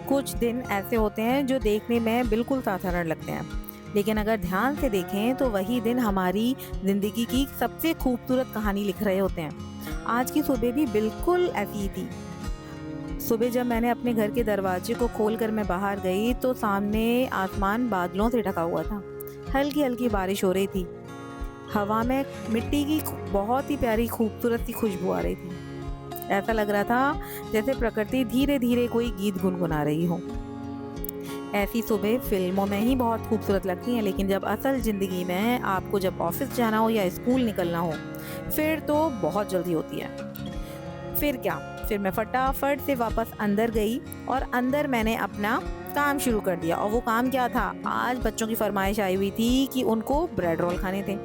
कुछ दिन ऐसे होते हैं जो देखने में बिल्कुल साधारण लगते हैं, लेकिन अगर ध्यान से देखें तो वही दिन हमारी ज़िंदगी की सबसे खूबसूरत कहानी लिख रहे होते हैं। आज की सुबह भी बिल्कुल ऐसी ही थी। सुबह जब मैंने अपने घर के दरवाजे को खोलकर मैं बाहर गई तो सामने आसमान बादलों से ढका हुआ था। हल्की-हल्की बारिश हो रही थी। हवा में मिट्टी की बहुत ही प्यारी खूबसूरत सी खुशबू आ रही थी। ऐसा लग रहा था जैसे प्रकृति धीरे-धीरे कोई गीत गुनगुना रही हो। ऐसी सुबह फिल्मों में ही बहुत खूबसूरत लगती हैं, लेकिन जब असल ज़िंदगी में आपको जब ऑफ़िस जाना हो या स्कूल निकलना हो, फिर तो बहुत जल्दी होती है। फिर क्या? फिर मैं फटाफट से वापस अंदर गई और अंदर मैंने अपना काम शुरू कर दिया। और वो काम क्या था? आज बच्चों की फ़रमाइश आई हुई थी कि उनको ब्रेड रोल खाने थे।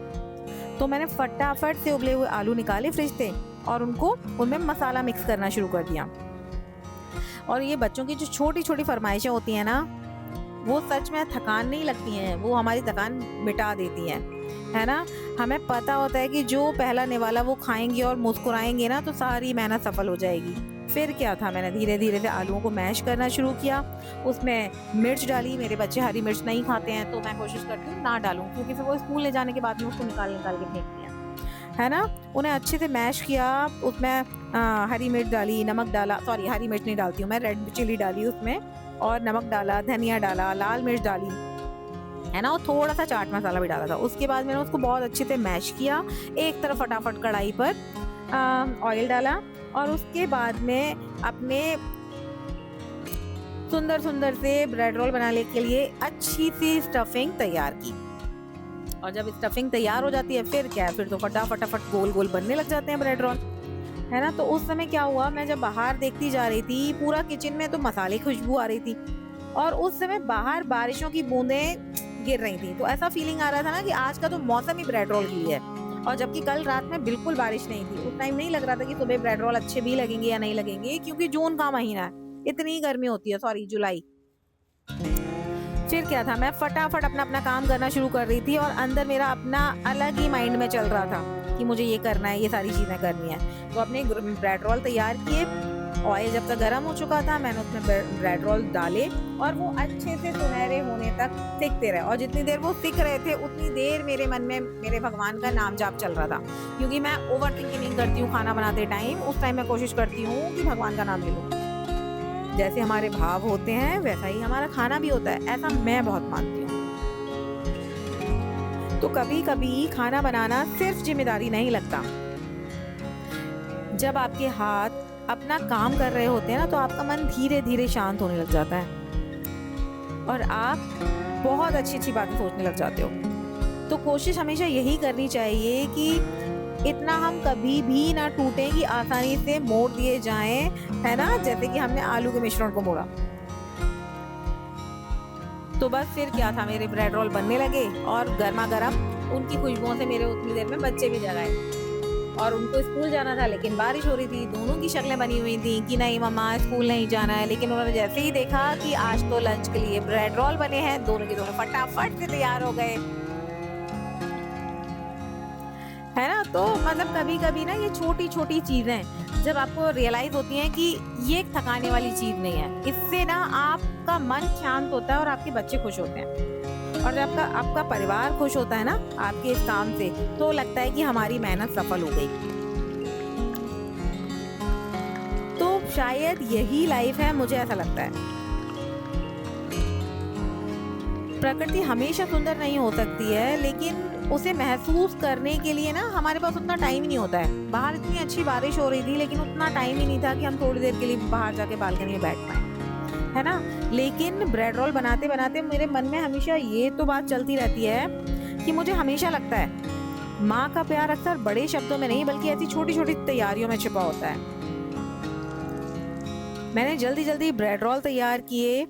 तो मैंने फटाफट से उबले हुए आलू निकाले फ्रिज से और उनको उनमें मसाला मिक्स करना शुरू कर दिया। और ये बच्चों की जो छोटी-छोटी फ़रमाइशें होती हैं ना, वो सच में थकान नहीं लगती हैं, वो हमारी थकान मिटा देती हैं, है ना? हमें पता होता है कि जो पहला निवाला वो खाएँगे और मुस्कुराएँगे ना तो सारी मेहनत सफल हो जाएगी। फिर क्या था, मैंने धीरे-धीरे से आलूओं को मैश करना शुरू किया, उसमें मिर्च डाली। मेरे बच्चे हरी मिर्च नहीं खाते हैं तो मैं कोशिश करती हूँ ना डालूँ, क्योंकि फिर वो स्कूल ले जाने के बाद में उसको निकाल-निकाल के फेंकते हैं, है ना? उन्हें अच्छे से मैश किया, उसमें हरी मिर्च डाली, नमक डाला, सॉरी हरी मिर्च नहीं डालती हूँ मैं, रेड चिली डाली उसमें और नमक डाला, धनिया डाला, लाल मिर्च डाली, है ना? और थोड़ा-सा चाट मसाला भी डाला था। उसके बाद मैंने उसको बहुत अच्छे से मैश किया। एक तरफ फटाफट कढ़ाई पर ऑयल डाला और उसके बाद में अपने सुंदर-सुंदर से ब्रेड रोल बनाने के लिए अच्छी सी स्टफिंग तैयार की। और जब स्टफिंग तैयार हो जाती है फिर क्या है, फिर तो फटाफट गोल-गोल बनने लग जाते हैं ब्रेड रोल, है ना? तो उस समय क्या हुआ, मैं जब बाहर देखती जा रही थी, पूरा किचन में तो मसाले की खुशबू आ रही थी और उस समय बाहर बारिशों की बूंदें गिर रही थी। तो ऐसा फीलिंग आ रहा था ना कि आज का तो मौसम ही ब्रेड रोल के लिए है। और जबकि कल रात में बिल्कुल बारिश नहीं थी। उस टाइम नहीं लग रहा था कि सुबह ब्रेड रोल अच्छे भी लगेंगे या नहीं लगेंगे, क्योंकि जून का महीना है, इतनी गर्मी होती है, सॉरी जुलाई। फिर क्या था, मैं फटाफट अपना काम करना शुरू कर रही थी और अंदर मेरा अपना अलग ही माइंड में चल रहा था कि मुझे ये करना है, ये सारी चीज़ें करनी है। तो अपने ब्रेड रोल तैयार किए, ऑयल जब तक गर्म हो चुका था मैंने उसमें ब्रेड रोल डाले और वो अच्छे से सुनहरे होने तक सिकते रहे। और जितनी देर वो सिक रहे थे उतनी देर मेरे मन में मेरे भगवान का नाम जाप चल रहा था, क्योंकि मैं ओवर थिंकिंग नहीं करती हूँ खाना बनाते टाइम। उस टाइम मैं कोशिश करती हूँ कि भगवान का नाम ले लूँ। जैसे हमारे भाव होते हैं वैसा ही हमारा खाना भी होता है, ऐसा मैं बहुत मानती हूँ। तो कभी-कभी खाना बनाना सिर्फ जिम्मेदारी नहीं लगता। जब आपके हाथ अपना काम कर रहे होते हैं ना तो आपका मन धीरे-धीरे शांत होने लग जाता है और आप बहुत अच्छी-अच्छी बातें सोचने लग जाते हो। तो कोशिश हमेशा यही करनी चाहिए कि इतना हम कभी भी ना टूटें कि आसानी से मोड़ दिए जाएं, है ना? जैसे कि हमने आलू के मिश्रण को मोड़ा। तो बस फिर क्या था, मेरे ब्रेड रोल बनने लगे और गरमा-गरम उनकी खुशबुओं से मेरे उतनी देर में बच्चे भी जग आए। और उनको स्कूल जाना था लेकिन बारिश हो रही थी। दोनों की शक्लें बनी हुई थी कि नहीं मम्मा स्कूल नहीं जाना है, लेकिन उन्होंने जैसे ही देखा कि आज तो लंच के लिए ब्रेड रोल बने हैं, दोनों के दोनों फटाफट से तैयार हो गए, है ना? तो मतलब कभी-कभी ना ये छोटी-छोटी चीज़ें जब आपको रियलाइज़ होती हैं कि ये एक थकाने वाली चीज़ नहीं है, इससे ना आपका मन शांत होता है और आपके बच्चे खुश होते हैं। और जब आपका आपका परिवार खुश होता है ना आपके इस काम से, तो लगता है कि हमारी मेहनत सफल हो गई। तो शायद यही लाइफ है, मुझे ऐसा लगता है। प्रकृति हमेशा सुंदर नहीं हो सकती है, लेकिन उसे महसूस करने के लिए ना हमारे पास उतना टाइम ही नहीं होता है। बाहर इतनी अच्छी बारिश हो रही थी लेकिन उतना टाइम ही नहीं था कि हम थोड़ी देर के लिए बाहर जाके बालकनी में बैठ पाएँ, है ना? लेकिन ब्रेड रोल बनाते-बनाते मेरे मन में हमेशा ये तो बात चलती रहती है कि मुझे हमेशा लगता है माँ का प्यार अक्सर बड़े शब्दों में नहीं बल्कि ऐसी छोटी-छोटी तैयारियों में छिपा होता है। मैंने जल्दी-जल्दी ब्रेड रोल तैयार किए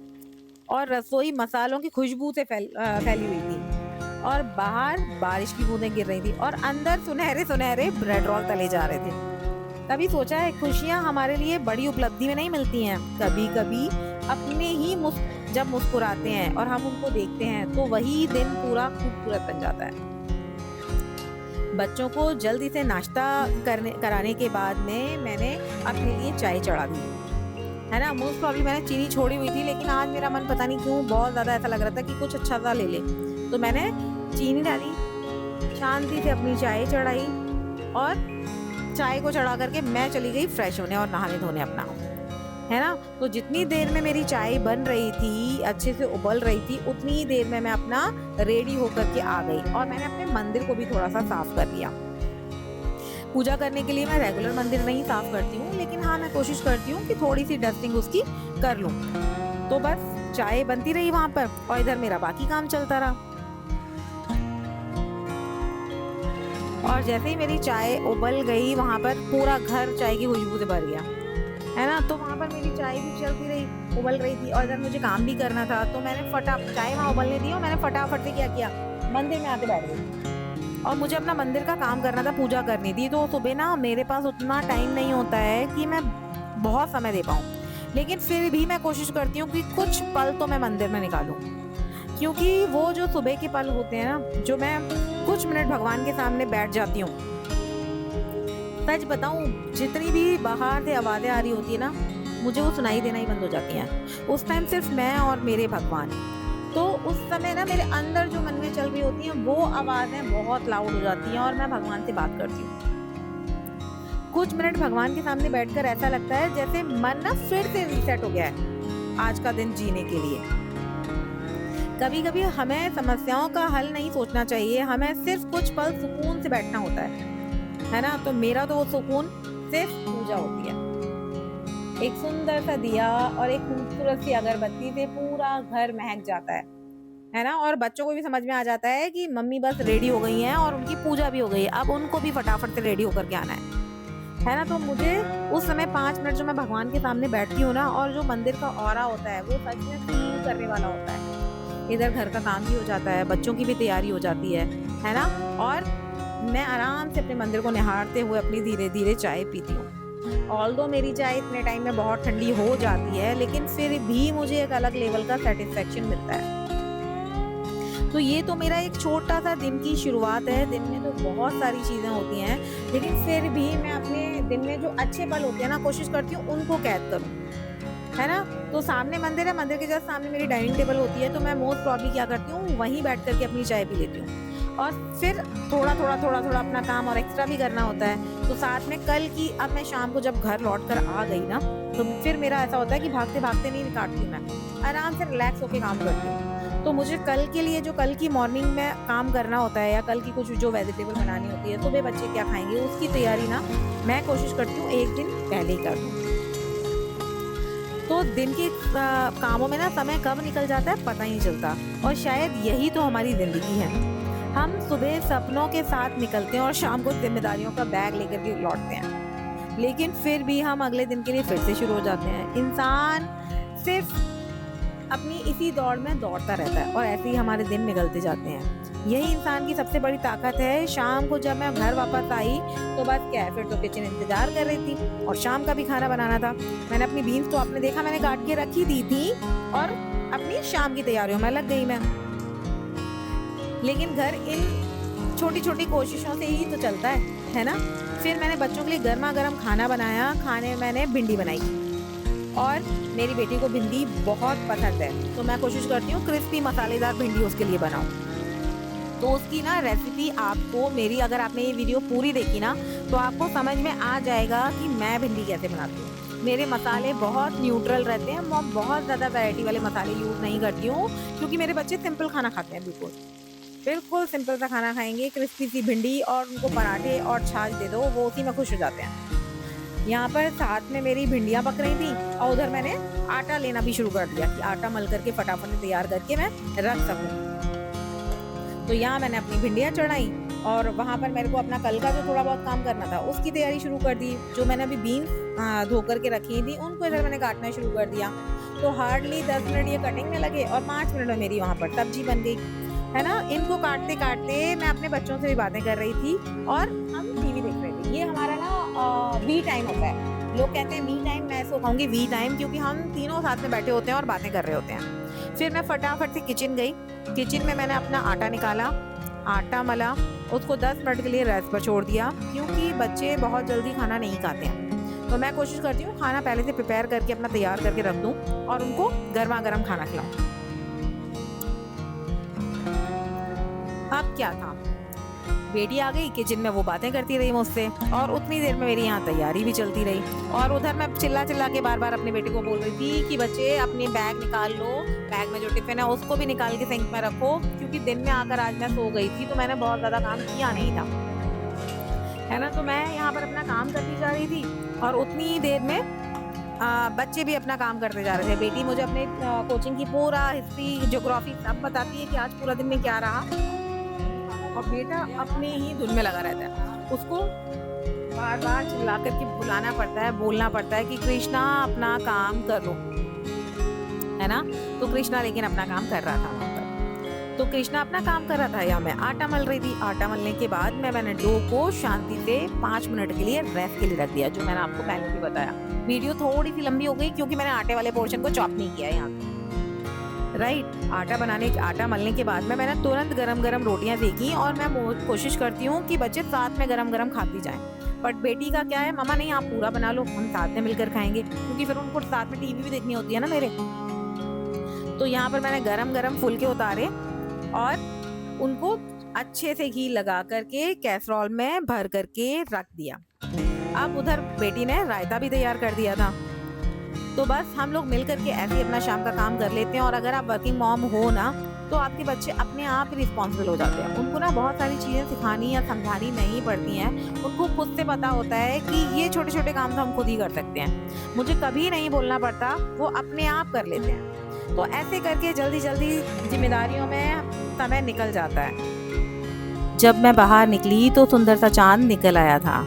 और रसोई मसालों की खुशबू से फैली हुई थी और बाहर बारिश की बूंदें गिर रही थी और अंदर सुनहरे-सुनहरे ब्रेड रोल तले जा रहे थे। कभी सोचा है खुशियाँ हमारे लिए बड़ी उपलब्धि में नहीं मिलती हैं, कभी-कभी अपने ही जब मुस्कुराते हैं और हम उनको देखते हैं तो वही दिन पूरा खूबसूरत बन जाता है। बच्चों को जल्दी से नाश्ता कराने के बाद में मैंने अपने लिए चाय चढ़ा दी। है ना। मोस्ट प्रॉब्ली मैंने चीनी छोड़ी हुई थी, लेकिन आज मेरा मन पता नहीं क्यों बहुत ज़्यादा ऐसा लग रहा था कि कुछ अच्छा सा ले ले, तो मैंने चीनी डाली, शांति से अपनी चाय चढ़ाई और चाय को चढ़ा करके मैं चली गई फ्रेश होने और नहाने धोने अपना, है ना। तो जितनी देर में मेरी चाय बन रही थी, अच्छे से उबल रही थी, उतनी ही देर में मैं अपना रेडी होकर के आ गई और मैंने अपने मंदिर को भी थोड़ा सा साफ कर लिया। पूजा करने के लिए मैं रेगुलर मंदिर नहीं साफ करती हूँ, लेकिन हाँ मैं कोशिश करती हूँ कि थोड़ी सी डस्टिंग उसकी कर लूँ। तो बस चाय बनती रही वहां पर और इधर मेरा बाकी काम चलता रहा। और जैसे ही मेरी चाय उबल गई, वहां पर पूरा घर चाय की खुशबू से भर गया, है ना। तो वहां पर मेरी चाय भी चलती रही, उबल रही थी और इधर मुझे काम भी करना था। तो मैंने चाय वहाँ उबलने दी और मैंने फटाफट से क्या किया, मंदिर में आके बैठ गई और मुझे अपना मंदिर का काम करना था, पूजा करनी थी। तो सुबह ना मेरे पास उतना टाइम नहीं होता है कि मैं बहुत समय दे पाऊँ, लेकिन फिर भी मैं कोशिश करती हूँ कि कुछ पल तो मैं मंदिर में निकालूं, क्योंकि वो जो सुबह के पल होते हैं ना, जो मैं कुछ मिनट भगवान के सामने बैठ जाती हूँ, सच बताऊं जितनी भी बाहर से आवाज़ें आ रही होती है ना, मुझे वो सुनाई देना ही बंद हो जाती हैं। उस टाइम सिर्फ मैं और मेरे भगवान। तो उस समय ना मेरे अंदर जो मन में चल रही होती हैं वो आवाज़ें बहुत लाउड हो जाती हैं और मैं भगवान से बात करती हूँ। कुछ मिनट भगवान के सामने बैठकर ऐसा लगता है जैसे मन ना फिर से रीसेट हो गया है आज का दिन जीने के लिए। कभी कभी हमें समस्याओं का हल नहीं सोचना चाहिए, हमें सिर्फ कुछ पल सुकून से बैठना होता है ना। तो मेरा तो वो सुकून सिर्फ पूजा होती है। एक सुंदर सा दिया और एक खूबसूरत सी अगरबत्ती से पूरा घर महक जाता है ना। और बच्चों को भी समझ में आ जाता है कि मम्मी बस रेडी हो गई हैं और उनकी पूजा भी हो गई है, अब उनको भी फटाफट से रेडी होकर के आना है ना। तो मुझे उस समय 5 मिनट जो मैं भगवान के सामने बैठती हूँ ना, और जो मंदिर का ऑरा होता है वो सच में फील करने वाला होता है। इधर घर का काम भी हो जाता है, बच्चों की भी तैयारी हो जाती है ना। और मैं आराम से अपने मंदिर को निहारते हुए अपनी धीरे धीरे चाय पीती हूँ। ऑल्दो मेरी चाय इतने टाइम में बहुत ठंडी हो जाती है, लेकिन फिर भी मुझे एक अलग लेवल का सेटिस्फेक्शन मिलता है। तो ये तो मेरा एक छोटा सा दिन की शुरुआत है। दिन में तो बहुत सारी चीज़ें होती हैं, लेकिन फिर भी मैं अपने दिन में जो अच्छे पल होते हैं ना, कोशिश करती हूँ उनको कैद करूँ, है ना। तो सामने मंदिर है, मंदिर के जस्ट सामने मेरी डाइनिंग टेबल होती है, तो मैं मोस्ट प्रॉब्ली क्या करती हूँ, वहीं बैठ करके अपनी चाय पी लेती हूँ। और फिर थोड़ा थोड़ा अपना काम और एक्स्ट्रा भी करना होता है। तो साथ में कल की, अब मैं शाम को जब घर लौट कर आ गई ना, तो फिर मेरा ऐसा होता है कि भागते भागते नहीं काटती हूँ, मैं आराम से रिलैक्स होकर काम करती हूँ। तो मुझे कल के लिए जो कल की मॉर्निंग में काम करना होता है, या कल की कुछ जो वेजिटेबल बनानी होती है, सुबह बच्चे क्या खाएंगे, उसकी तैयारी ना मैं कोशिश करती हूँ एक दिन पहले ही कर दूँ। तो दिन के कामों में ना समय कब निकल जाता है पता ही नहीं चलता। और शायद यही तो हमारी ज़िंदगी है। हम सुबह सपनों के साथ निकलते हैं और शाम को जिम्मेदारियों का बैग लेकर के लौटते हैं, लेकिन फिर भी हम अगले दिन के लिए फिर से शुरू हो जाते हैं। इंसान सिर्फ अपनी इसी दौड़ में दौड़ता रहता है और ऐसे ही हमारे दिन निकलते जाते हैं। यही इंसान की सबसे बड़ी ताकत है। शाम को जब मैं घर वापस आई तो बस क्या है, फिर तो किचन इंतजार कर रही थी और शाम का भी खाना बनाना था। मैंने अपनी बीन्स तो आपने देखा मैंने काट के रखी दी थी और अपनी शाम की तैयारियों में लग गई मैं। लेकिन घर इन छोटी छोटी कोशिशों से ही तो चलता है ना। फिर मैंने बच्चों के लिए गर्मा गर्म खाना बनाया। खाने में मैंने भिंडी बनाई और मेरी बेटी को भिंडी बहुत पसंद है, तो मैं कोशिश करती हूँ क्रिस्पी मसालेदार भिंडी उसके लिए बनाऊँ। तो उसकी ना रेसिपी आपको मेरी, अगर आपने ये वीडियो पूरी देखी ना, तो आपको समझ में आ जाएगा कि मैं भिंडी कैसे बनाती हूँ। मेरे मसाले बहुत न्यूट्रल रहते हैं, मैं बहुत ज़्यादा वैरायटी वाले मसाले यूज़ नहीं करती हूँ, क्योंकि मेरे बच्चे सिंपल खाना खाते हैं, बिल्कुल सिंपल सा खाना खाएंगे। क्रिस्पी सी भिंडी और उनको पराठे और छाछ दे दो, वो उसी में खुश हो जाते हैं। यहाँ पर साथ में मेरी भिंडियाँ पक रही थी और उधर मैंने आटा लेना भी शुरू कर दिया कि आटा मल करके फटाफट तैयार करके मैं रख सकूँ। तो यहाँ मैंने अपनी भिंडियाँ चढ़ाई और वहाँ पर मेरे को अपना कल का जो थोड़ा बहुत काम करना था उसकी तैयारी शुरू कर दी। जो मैंने अभी बीन्स धो करके रखी थी उनको इधर मैंने काटना शुरू कर दिया। तो हार्डली 10 मिनट ये कटिंग में लगे और 5 मिनट में मेरी वहाँ पर सब्जी बन गई, है ना। इनको काटते काटते मैं अपने बच्चों से भी बातें कर रही थी और हम टीवी देख रहे थे। ये हमारा ना वी टाइम होता है। लोग कहते हैं मी टाइम, मैं इसको कहूँगी वी टाइम, क्योंकि हम तीनों साथ में बैठे होते हैं और बातें कर रहे होते हैं। फिर मैं फटाफट से किचन गई। किचन में मैंने अपना आटा निकाला, आटा मला, उसको 10 मिनट के लिए रेस्ट पर छोड़ दिया, क्योंकि बच्चे बहुत जल्दी खाना नहीं खाते हैं। तो मैं कोशिश करती हूँ खाना पहले से प्रिपेयर करके अपना तैयार करके रख दूँ और उनको गर्मा गर्म खाना खिलाऊँ। अब क्या था, बेटी आ गई किचन में, वो बातें करती रही मुझसे और उतनी देर में मेरी यहाँ तैयारी भी चलती रही। और उधर मैं चिल्ला चिल्ला के बार बार अपने बेटे को बोल रही थी कि बच्चे अपनी बैग निकाल लो, बैग में जो टिफिन है उसको भी निकाल के सिंक में रखो, क्योंकि दिन में आकर आज मैं सो गई थी तो मैंने बहुत ज़्यादा काम किया नहीं था, है ना। तो मैं यहाँ पर अपना काम करती जा रही थी और उतनी देर में बच्चे भी अपना काम करते जा रहे थे। बेटी मुझे अपने कोचिंग की पूरा हिस्ट्री, ज्योग्राफी सब बताती है कि आज पूरा दिन में क्या रहा, और बेटा अपने ही धुन में लगा रहता है। उसको बार बार चिल्ला करके बुलाना पड़ता है, बोलना पड़ता है कि कृष्णा अपना काम करो, है ना। तो कृष्णा लेकिन अपना काम कर रहा था वहाँ पर। तो कृष्णा अपना काम कर रहा था या मैं आटा मल रही थी। आटा मलने के बाद मैंने डो को शांति से 5 मिनट के लिए रेस्ट के लिए रख दिया, जो मैंने आपको पहले भी बताया। वीडियो थोड़ी सी लंबी हो गई क्योंकि मैंने आटे वाले पोर्शन को चॉप नहीं किया यहाँ पे, राइट। आटा मलने के बाद में मैंने तुरंत गरम गरम रोटियां सेकी और मैं कोशिश करती हूँ कि बच्चे साथ में गरम गरम खाती जाएं। बट बेटी का क्या है, मम्मा नहीं आप पूरा बना लो, हम साथ में मिलकर खाएंगे, क्योंकि फिर उनको साथ में टीवी भी देखनी होती है ना मेरे। तो यहाँ पर मैंने गरम गरम फुलके उतारे और उनको अच्छे से घी लगा करके कैसरोल में भर करके रख दिया। अब उधर बेटी ने रायता भी तैयार कर दिया था। तो बस हम लोग मिल करके ऐसे ही अपना शाम का काम कर लेते हैं। और अगर आप वर्किंग मॉम हो ना, तो आपके बच्चे अपने आप ही रिस्पॉन्सिबल हो जाते हैं। उनको ना बहुत सारी चीज़ें सिखानी या समझानी नहीं पड़ती हैं, उनको खुद से पता होता है कि ये छोटे छोटे काम तो हम खुद ही कर सकते हैं, मुझे कभी नहीं बोलना पड़ता, वो अपने आप कर लेते हैं। तो ऐसे करके जल्दी जल्दी जिम्मेदारियों में समय निकल जाता है। जब मैं बाहर निकली तो सुंदर सा चांद निकल आया था।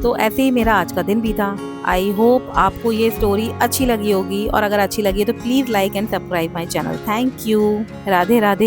तो ऐसे ही मेरा आज का दिन बीता। आई होप आपको ये स्टोरी अच्छी लगी होगी, और अगर अच्छी लगी है तो please like and subscribe my channel. Thank you. Radhe Radhe.